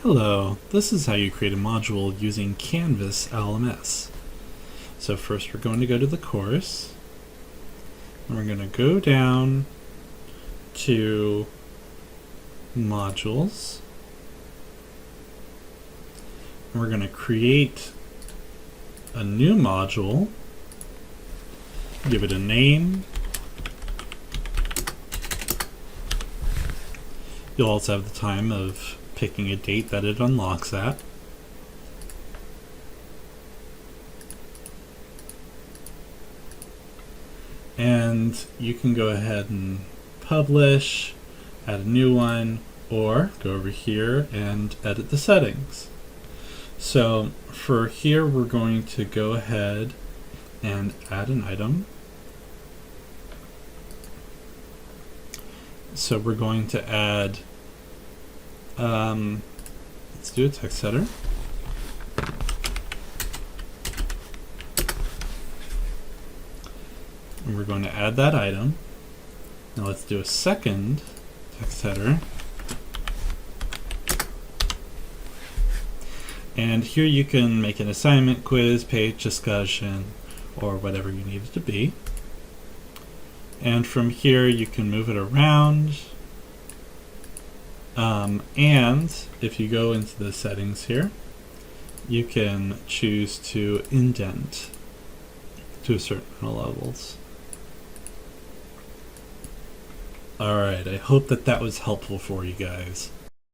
Hello, this is how you create a module using Canvas LMS. So first we're going to go to the course, and we're going to go down to modules, and we're going to create a new module, give it a name. You'll also have the time of picking a date that it unlocks at. And you can go ahead and publish, add a new one, or go over here and edit the settings. So for here, we're going to go ahead and add an item. So we're going to add, let's do a text header. And we're going to add that item. Now let's do a second text header. And here you can make an assignment, quiz, page, discussion, or whatever you need it to be. And from here you can move it around. And if you go into the settings here, you can choose to indent to a certain amount of levels. Alright, I hope that was helpful for you guys.